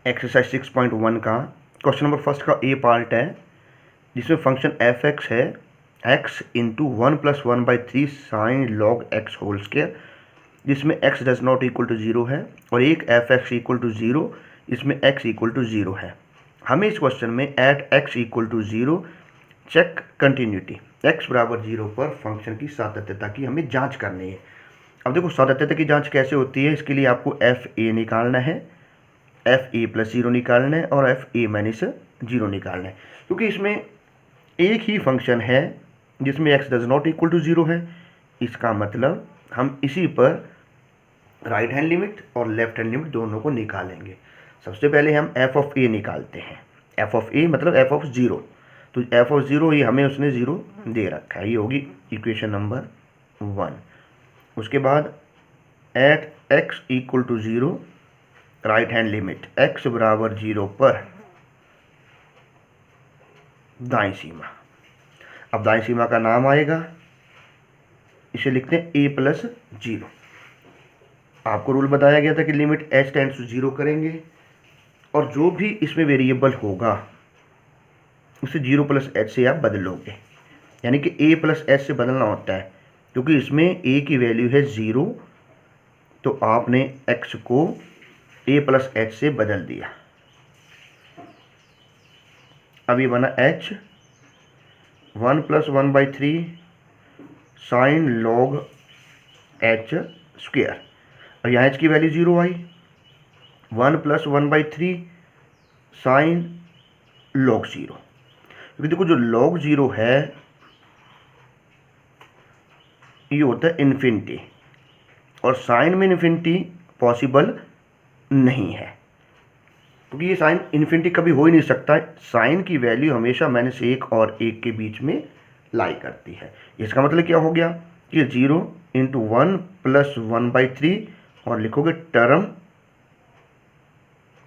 Exercise 6.1 का question number first का ए part है, जिसमें फंक्शन एफ एक्स है x into 1+1/3 sine log x whole square, जिसमें x does not equal to 0 है, और एक एफ एक्स इक्वल टू 0, इसमें एक्स इक्वल टू 0 है। हमें इस क्वेश्चन में at x equal to 0 check continuity, x बराबर 0 पर फंक्शन की सातत्यता की हमें जांच करनी है। अब देखो सातत्यता की जांच कैसे होती है, इसके लिए आपको एफ ए निकालना है, एफ ए प्लस 0 निकालना है और एफ ए माइनस 0 निकालना है, क्योंकि इसमें एक ही फंक्शन है जिसमें x does not equal to 0 है। इसका मतलब हम इसी पर राइट हैंड लिमिट और लेफ्ट हैंड लिमिट दोनों को निकालेंगे। सबसे पहले हम एफ ऑफ ए निकालते हैं। एफ ऑफ ए मतलब एफ ऑफ 0, तो एफ ऑफ 0 ये हमें उसने 0 दे रखा है, ये होगी इक्वेशन नंबर 1। उसके बाद at x equal to 0 right hand limit, x बराबर 0 पर दाईं सीमा। अब दाईं सीमा का नाम आएगा, इसे लिखते हैं a प्लस 0। आपको रूल बताया गया था कि लिमिट h टेंड्स टू 0 करेंगे, और जो भी इसमें वेरिएबल होगा उसे 0 प्लस h से आप बदलोगे, यानी कि a प्लस h से बदलना होता है, क्योंकि इसमें a की वैल्यू है 0, तो आपने x को a प्लस h से बदल दिया। अब ये बना h 1+1/3 sine log h square, और यहाँ h की वैल्यू 0 आई, 1+1/3 साइन लॉग 0, क्योंकि देखो जो लॉग 0 है ये होता है इन्फिनिटी, और साइन में इन्फिनिटी पॉसिबल नहीं है, क्योंकि ये साइन इन्फिनिटी कभी हो ही नहीं सकता है। साइन की वैल्यू हमेशा -1 और 1 के बीच में लाई करती है। इसका मतलब क्या हो गया कि 0 इंटू 1+1/3, और लिखोगे term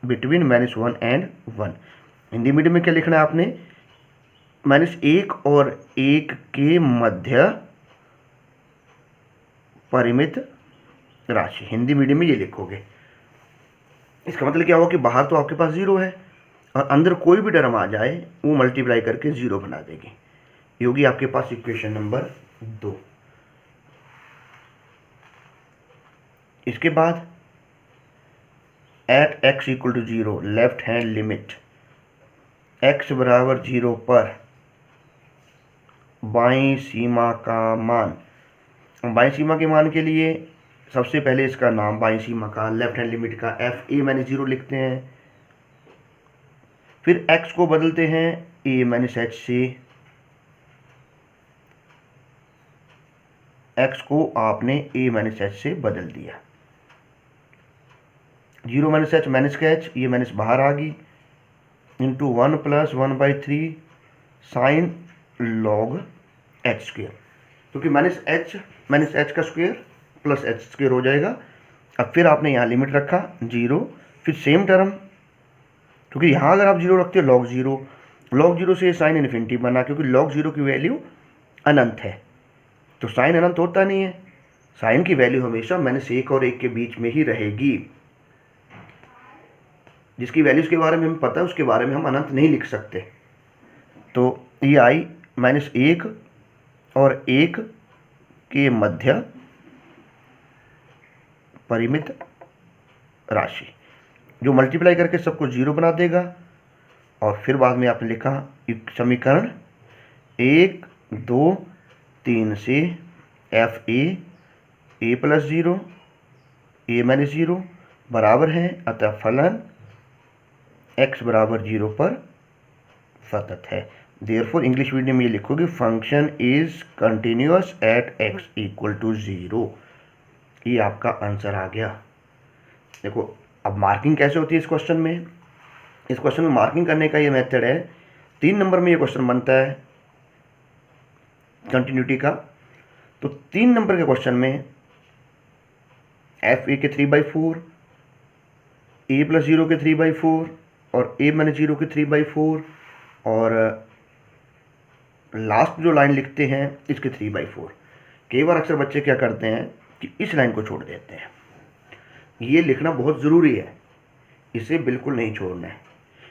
between -1 and 1। Hindi medium में क्या लिखना है आपने, -1 और 1 के मध्य परिमित राशि, हिंदी मीडियम में ये लिखोगे। इसका मतलब क्या हुआ कि बाहर तो आपके पास 0 है, और अंदर कोई भी टर्म आ जाए वो मल्टीप्लाई करके 0 बना देगी। ये होगी आपके पास इक्वेशन नंबर 2। इसके बाद at x equal to 0 left hand limit, x बराबर 0 पर बाईं सीमा का मान। बाईं सीमा के मान के लिए सबसे पहले इसका नाम बाईं सीमा का, लेफ्ट हैंड लिमिट का एफ ए माइनस 0 लिखते हैं, फिर x को बदलते हैं a माइनस एच से। x को आपने a माइनस एच से बदल दिया, 0 माइनस एच माइनस का h, ये माइनस बाहर आ गई, into 1+1/3 sine log H square, क्योंकि माइनस एच का स्क्वेयर प्लस एच स्क्वेयर हो जाएगा। अब फिर आपने यहाँ लिमिट रखा 0, फिर सेम टर्म, क्योंकि यहाँ अगर आप 0 रखते हो लॉग 0 से साइन इन्फिनिटी बना, क्योंकि लॉग 0 की वैल्यू अनंत है, तो साइन अनंत होता नहीं है, साइन की वैल्यू हमेशा -1 और 1 के बीच में ही रहेगी। जिसकी वैल्यूज़ के बारे में हमें पता है उसके बारे में हम अनंत नहीं लिख सकते, तो ये आई -1 और 1 के मध्य परिमित राशि, जो मल्टीप्लाई करके सबको 0 बना देगा। और फिर बाद में आपने लिखा समीकरण 1, 2, 3 से f a plus 0 a minus 0 बराबर है, अतः फलन x बराबर 0 पर सतत है। देयरफॉर इंग्लिश मीडियम में ये लिखोगे function is continuous at x equal to 0। ये आपका आंसर आ गया। देखो अब मार्किंग कैसे होती है इस क्वेश्चन में। इस क्वेश्चन में मार्किंग करने का ये मेथड है, 3 नंबर में ये क्वेश्चन बनता है कंटिन्यूटी का। तो 3 नंबर के क्वेश्चन में एफ ए के 3/4, a प्लस 0 के 3/4 और a माइनस 0 के 3/4, और लास्ट जो लाइन लिखते हैं इसके 3/4। कई बार अक्सर बच्चे क्या करते हैं कि इस लाइन को छोड़ देते हैं। ये लिखना बहुत ज़रूरी है इसे बिल्कुल नहीं छोड़ना है,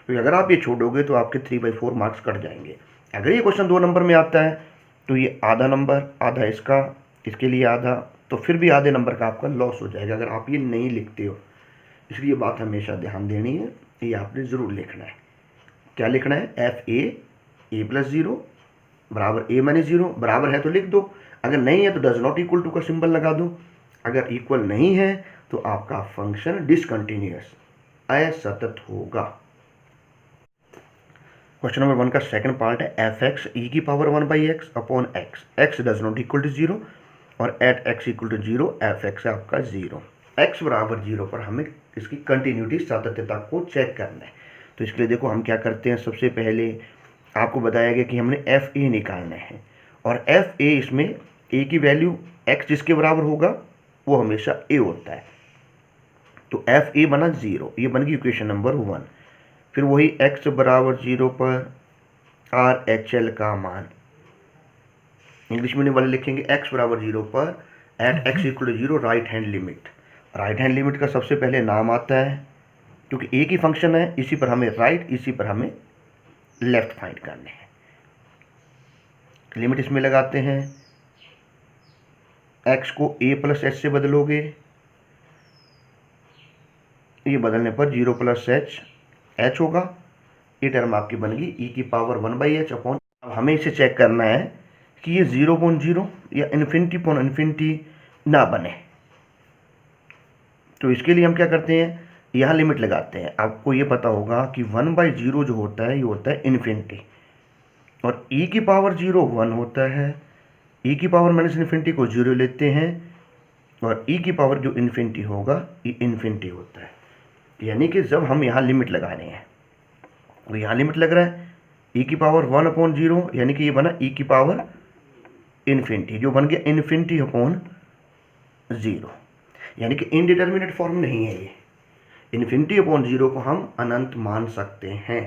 क्योंकि अगर आप ये छोड़ोगे तो आपके 3/4 मार्क्स कट जाएंगे। अगर ये क्वेश्चन 2 नंबर में आता है तो ये आधा नंबर, आधा इसका, इसके लिए आधा, तो फिर भी आधे नंबर का आपका लॉस हो जाएगा अगर आप ये नहीं लिखते हो। इसलिए बात हमेशा ध्यान देनी है, ये आपने ज़रूर लिखना है। क्या लिखना है? एफ ए प्लस 0 बराबर ए माइनस 0, बराबर है तो लिख दो, अगर नहीं है तो डज नॉट इक्वल टू का सिंबल लगा दो। अगर इक्वल नहीं है तो आपका फंक्शन डिसकंटिन्यूअस, असतत होगा। क्वेश्चन नंबर 1 का सेकंड पार्ट है एफ एक्स ई की power 1/x upon x, x does not equal to 0 और at x equal to 0 f x है आपका 0। एक्स बराबर 0 पर हमें इसकी कंटिन्यूटी सातत्यता को चेक करना है। तो इसके लिए देखो हम क्या करते हैं, सबसे पहले आपको बताया गया कि हमने एफ ए निकालना है, और एफ ए इसमें ए की वैल्यू एक्स जिसके बराबर होगा वो हमेशा ए होता है। तो एफ ए बना 0, ये बन गई इक्वेशन नंबर 1। फिर वही x बराबर 0 पर आर एच एल का मान, इंग्लिश मीडियम वाले लिखेंगे x बराबर 0 पर at x equal to 0 right hand limit. Right hand limit का सबसे पहले नाम आता है, क्योंकि एक ही फंक्शन है, इसी पर हमें राइट, इसी पर हमें लेफ्ट फाइंड करने हैं। लिमिट इसमें लगाते हैं, x को a प्लस एच से बदलोगे, ये बदलने पर 0 प्लस एच होगा, ये टर्म आपकी बन गई e की पावर 1/h अपॉन। अब हमें इसे चेक करना है कि ये 0/0 या इन्फिनिटी ना बने। तो इसके लिए हम क्या करते हैं, यहाँ लिमिट लगाते हैं। आपको ये पता होगा कि 1/0 जो होता है ये होता है इन्फिनिटी, और e की पावर 0 1 होता है, e की पावर माइनस इन्फिनिटी को 0 लेते हैं, और e की पावर जो इन्फिनिटी होगा ये इन्फिनिटी होता है। यानी कि जब हम यहाँ लिमिट लगा रहे हैं, तो यहाँ लिमिट लग रहा है e की पावर 1/0, यानी कि ये बना e की पावर इन्फिनिटी, जो बन गया इन्फिनिटी अपॉन 0, यानी कि इनडिटर्मिनेट फॉर्म नहीं है ये। इन्फिनिटी अपॉन 0 को हम अनंत मान सकते हैं।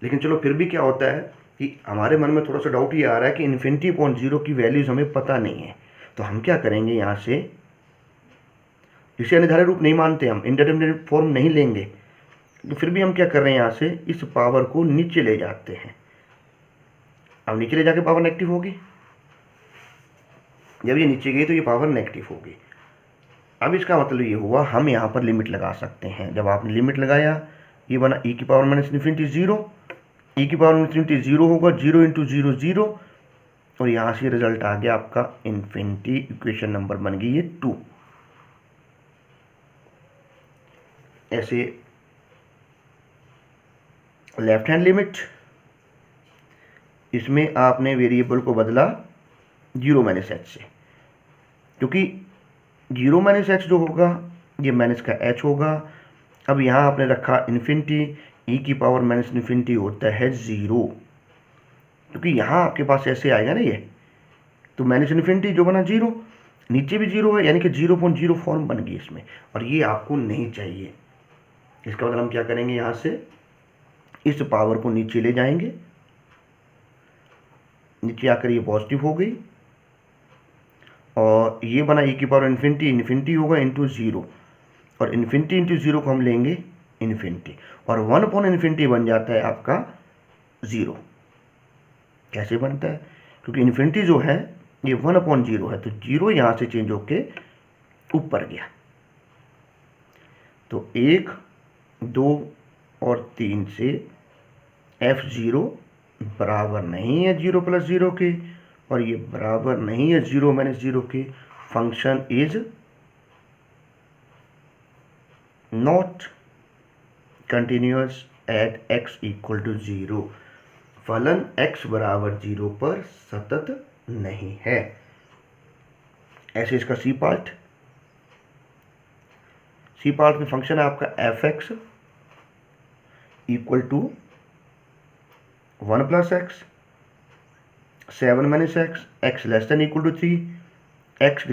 लेकिन चलो फिर भी क्या होता है कि हमारे मन में थोड़ा सा डाउट ये आ रहा है कि इन्फिनिटी अपॉन 0 की वैल्यूज हमें पता नहीं है, तो हम क्या करेंगे, यहाँ से इसे अनिर्धारित रूप नहीं मानते, हम इनडिटर्मिनेट फॉर्म नहीं लेंगे, तो फिर भी हम क्या कर रहे हैं, यहाँ से इस पावर को नीचे ले जाते हैं। अब नीचे ले जाके पावर नेगेटिव होगी, जब ये नीचे गई तो ये पावर नेगेटिव होगी। अब इसका मतलब ये हुआ हम यहाँ पर लिमिट लगा सकते हैं। जब आपने लिमिट लगाया, ये बना e की पावर माइनस इन्फिनिटी 0, e की पावर इन्फिनिटी 0 होगा, 0 × 0 0, और यहाँ से रिजल्ट आ गया आपका इन्फिनिटी। इक्वेशन नंबर बन गई ये 2। ऐसे लेफ्ट हैंड लिमिट, इसमें आपने वेरिएबल को बदला 0 - h से, क्योंकि 0 - h जो होगा ये माइनस का h होगा। अब यहाँ आपने रखा इन्फिनिटी, e की पावर माइनस इन्फिनिटी होता है 0, क्योंकि यहाँ आपके पास ऐसे आएगा ना ये, तो माइनस इन्फिनिटी जो बना 0, नीचे भी 0 है, यानी कि 0/0 फॉर्म बन गई इसमें, और ये आपको नहीं चाहिए। इसका मतलब हम क्या करेंगे, यहाँ से इस पावर को नीचे ले जाएंगे, नीचे आकर ये पॉजिटिव हो गई, और ये बना e की पावर इन्फिनिटी होगा इंटू 0, और इन्फिनिटी इंटू 0 को हम लेंगे इन्फिनिटी, और 1/∞ बन जाता है आपका 0। कैसे बनता है, क्योंकि इन्फिनिटी जो है ये 1/0 है, तो 0 यहाँ से चेंज होके ऊपर गया। तो 1, 2 और 3 से f0 बराबर नहीं है 0 + 0 के, और ये बराबर नहीं है 0 - 0 के। Function is not continuous at x = 0। फलन x बराबर 0 पर सतत नहीं है। ऐसे इसका सी पार्ट में फंक्शन है आपका f(x) = 1 + x, 7 - x, x <= 3, x >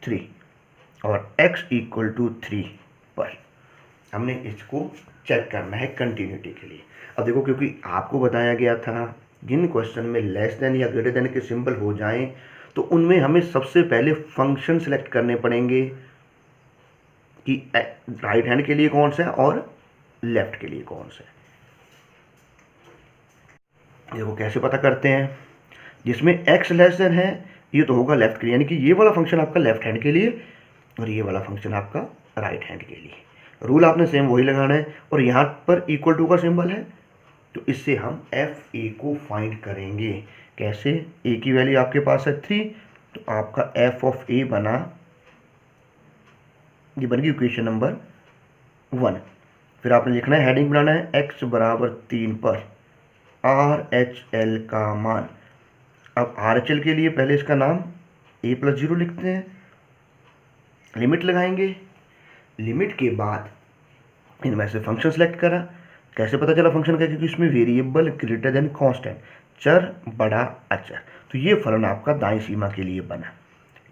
3, और x = 3 पर हमने इसको चेक करना है कंटिन्यूटी के लिए। अब देखो, क्योंकि आपको बताया गया था जिन क्वेश्चन में लेस देन या ग्रेटर देन के सिंबल हो जाएं तो उनमें हमें सबसे पहले फंक्शन सेलेक्ट करने पड़ेंगे, कि राइट हैंड के लिए कौन सा है और लेफ्ट के लिए कौन सा है। देखो कैसे पता करते हैं, जिसमें x लेस देन है ये तो होगा लेफ्ट के लिए, यानी कि ये वाला फंक्शन आपका लेफ्ट हैंड के लिए और ये वाला फंक्शन आपका राइट हैंड के लिए। रूल आपने सेम वही लगाना है। और यहाँ पर इक्वल टू का सिंबल है तो इससे हम एफ ए को फाइंड करेंगे। कैसे, ए की वैल्यू आपके पास है 3 तो आपका एफ ऑफ ए बना, ये बन गई इक्वेशन नंबर 1। फिर आपने लिखना है, हेडिंग बनाना है x बराबर 3 पर आर एच एल का मान। अब आर एच एल के लिए पहले इसका नाम a प्लस 0 लिखते हैं, लिमिट लगाएंगे, लिमिट के बाद इनमें से फंक्शन सेलेक्ट करा। कैसे पता चला फंक्शन का, क्योंकि इसमें वेरिएबल ग्रेटर देन कांस्टेंट, चर बड़ा अचर, तो ये फलन आपका दाईं सीमा के लिए बना।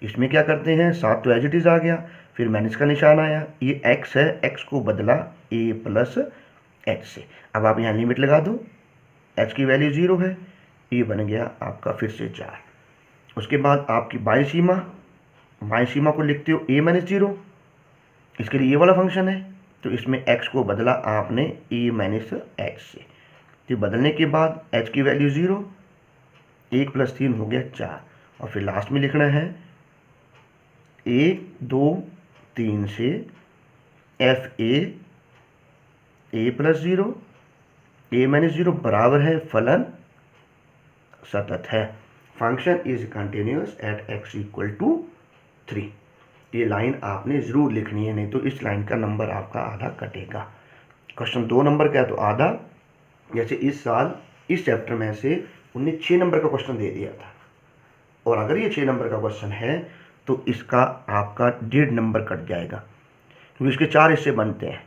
इसमें क्या करते हैं, 7 तो एज इट इज आ गया, फिर माइनस का निशान आया, ये x है, x को बदला a प्लस h से। अब आप यहाँ लिमिट लगा दो, h की वैल्यू 0 है, ये बन गया आपका फिर से 4। उसके बाद आपकी बाईं सीमा को लिखते हो a माइनस 0, इसके लिए ये वाला फंक्शन है तो इसमें x को बदला आपने a माइनस h से। तो बदलने के बाद h की वैल्यू 0, 1 प्लस 3 हो गया 4, और फिर लास्ट में लिखना है 1 2 3 से f a plus 0 a minus 0 बराबर है फलन सतत है, function is continuous at x equal to 3। ये लाइन आपने ज़रूर लिखनी है, नहीं तो इस लाइन का नंबर आपका आधा कटेगा। क्वेश्चन 2 नंबर का है तो आधा, जैसे इस साल इस चैप्टर में से उन्हें 6 नंबर का क्वेश्चन दे दिया था, और अगर ये 6 नंबर का क्वेश्चन है तो इसका आपका 1.5 नंबर कट जाएगा, क्योंकि इसके 4 हिस्से बनते हैं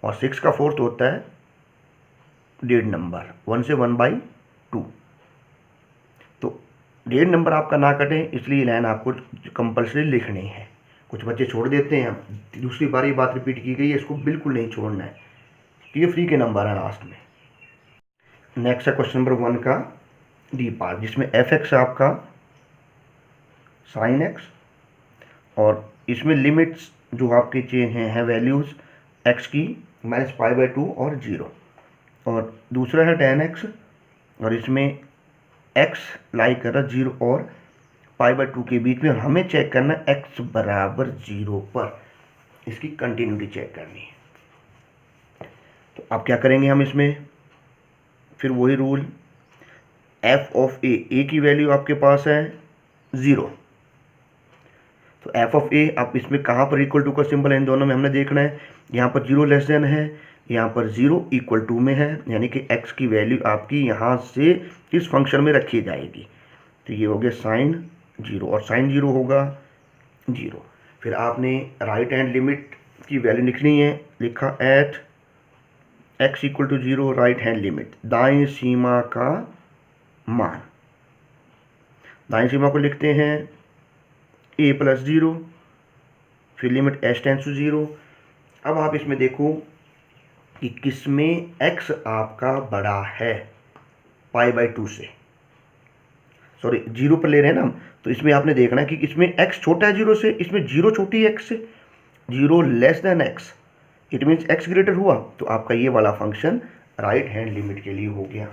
और 6 का 4th होता है 1.5 नंबर, 1 से 1/2। तो 1.5 नंबर आपका ना कटे, इसलिए लाइन आपको कंपल्सरी लिखनी है। कुछ बच्चे छोड़ देते हैं, दूसरी बार ये बात रिपीट की गई है, इसको बिल्कुल नहीं छोड़ना है, तो ये फ्री के नंबर है लास्ट में। नेक्स्ट है क्वेश्चन नंबर 1 का डी पार्ट, जिसमें एफ एक्स आपका साइन एक्स, और इसमें लिमिट्स जो आपके चेंज हैं वैल्यूज़ एक्स की -π/2 और 0, और दूसरा है tan x, और इसमें x लाई कर रहा 0 और π/2 के बीच में, और हमें चेक करना x बराबर 0 पर इसकी कंटिन्यूटी चेक करनी है। तो अब क्या करेंगे हम इसमें, फिर वही रूल, f ऑफ a की वैल्यू आपके पास है 0, तो f ऑफ a अब इसमें कहाँ पर इक्वल टू का सिंबल है, इन दोनों में हमने देखना है। यहाँ पर 0 लेस देन है, यहाँ पर 0 इक्वल टू में है, यानी कि x की वैल्यू आपकी यहाँ से इस फंक्शन में रखी जाएगी। तो ये हो गया साइन 0, और साइन 0 होगा 0। फिर आपने राइट हैंड लिमिट की वैल्यू लिखनी है, लिखा at x equal to 0 right hand limit, दाएं सीमा का मान। दाएं सीमा को लिखते हैं a प्लस 0, फिर लिमिट h टेंस टू 0। अब आप इसमें देखो कि किसमें x आपका बड़ा है π/2 से, सॉरी 0 पर ले रहे हैं ना हम, तो इसमें आपने देखना है कि इसमें x छोटा है 0 से, इसमें 0 छोटी है x से, 0 less than x, it means x greater हुआ, तो आपका ये वाला फंक्शन राइट हैंड लिमिट के लिए हो गया।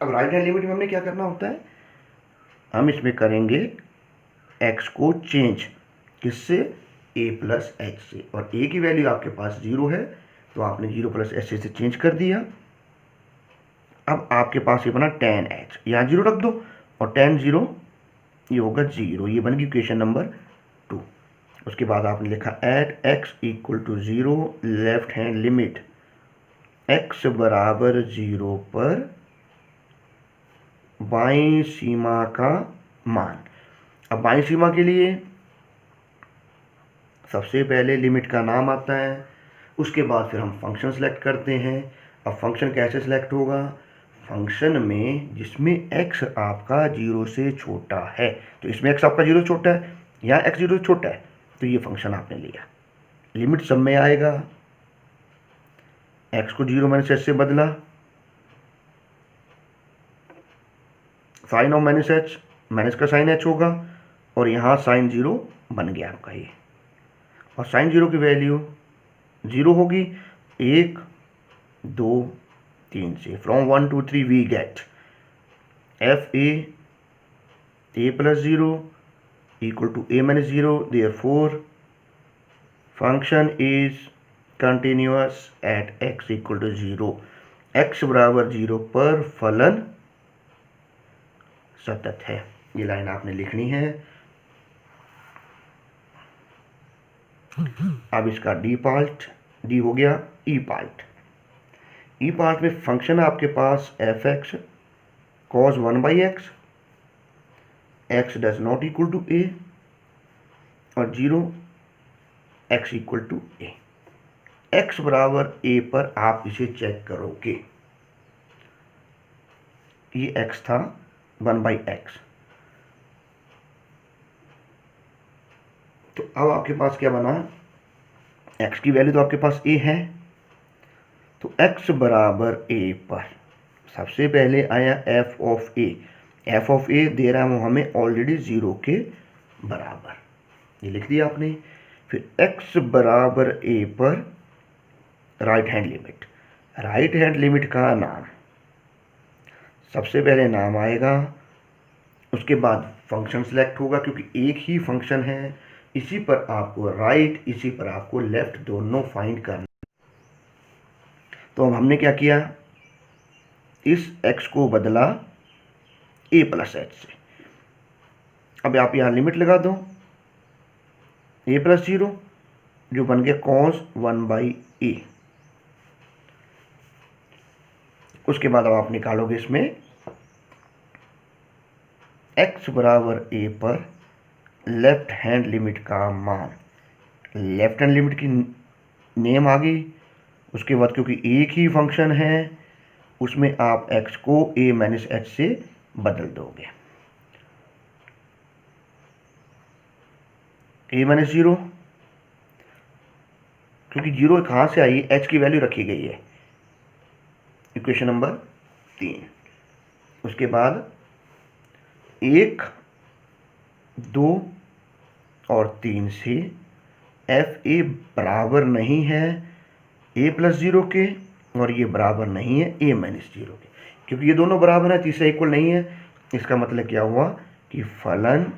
अब राइट हैंड लिमिट में हमने क्या करना होता है, हम इसमें करेंगे x को चेंज, किससे, a प्लस h से, और a की वैल्यू आपके पास 0 है तो आपने 0 प्लस h से चेंज कर दिया। अब आपके पास ये बना tan h, यहाँ 0 रख दो, और tan 0 ये होगा 0, ये बन गई इक्वेशन नंबर 2। उसके बाद आपने लिखा at x equal to 0 left hand limit x बराबर 0 पर बाईं सीमा का मान। अब बाईं सीमा के लिए सबसे पहले लिमिट का नाम आता है, उसके बाद फिर हम फंक्शन सेलेक्ट करते हैं। अब फंक्शन कैसे सेलेक्ट होगा, फंक्शन में जिसमें x आपका 0 से छोटा है, तो इसमें x आपका 0 छोटा है, यहाँ x 0 से छोटा है, तो ये फंक्शन आपने लिया। लिमिट सब में आएगा, x को 0 माइनस h से बदला, sign of minus h, minus का साइन h होगा, और यहाँ साइन 0 बन गया आपका ये। और साइन 0 की वैल्यू 0 होगी 1 2 3 से। From 1 2 3 we get f a plus 0 equal to a minus 0, therefore function is continuous at x equal to 0। x बराबर 0 पर फलन सतत है। ये लाइन आपने लिखनी है। अब इसका डी पार्ट, डी हो गया ई पार्ट। ई पार्ट में फंक्शन आपके पास f x cos 1/x, x does not equal to a और 0 x equal to a. x बराबर a पर आप इसे चेक करोगे। ये x था 1/x। तो अब आपके पास क्या बना, x की वैल्यू तो आपके पास a है, तो x बराबर a पर सबसे पहले आया f of a। f of a दे रहा है हमें ऑलरेडी 0 के बराबर, ये लिख दिया आपने। फिर x बराबर a पर right hand limit, right hand limit का नाम, सबसे पहले नाम आएगा, उसके बाद फंक्शन सेलेक्ट होगा क्योंकि एक ही फंक्शन है, इसी पर आपको राइट, इसी पर आपको लेफ्ट दोनों फाइंड करना। तो अब हमने क्या किया, इस x को बदला a प्लस एच से। अब आप यहाँ लिमिट लगा दो a प्लस 0 जो बन गया cos 1/a। उसके बाद अब आप निकालोगे इसमें x बराबर a पर लेफ्ट हैंड लिमिट का मान। लेफ्ट हैंड लिमिट की नेम आ गई। उसके बाद क्योंकि एक ही फंक्शन है उसमें आप x को a माइनस एच से बदल दोगे। a माइनस 0 क्योंकि 0 कहाँ से आई, h की वैल्यू रखी गई है, इक्वेशन नंबर 3। उसके बाद 1 2 और 3 से एफ ए बराबर नहीं है a प्लस 0 के और ये बराबर नहीं है a माइनस 0 के। क्योंकि ये दोनों बराबर है, तीसरा इक्वल नहीं है, इसका मतलब क्या हुआ कि फलन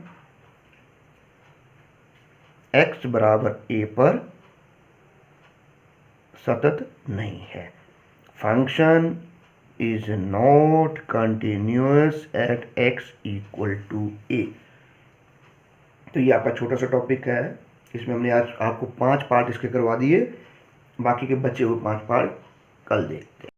x बराबर a पर सतत नहीं है। Function is not continuous at x equal to a। तो ये आपका छोटा सा टॉपिक है, इसमें हमने आज आपको 5 पार्ट इसके करवा दिए, बाकी के बचे हुए 5 पार्ट कल देखते हैं।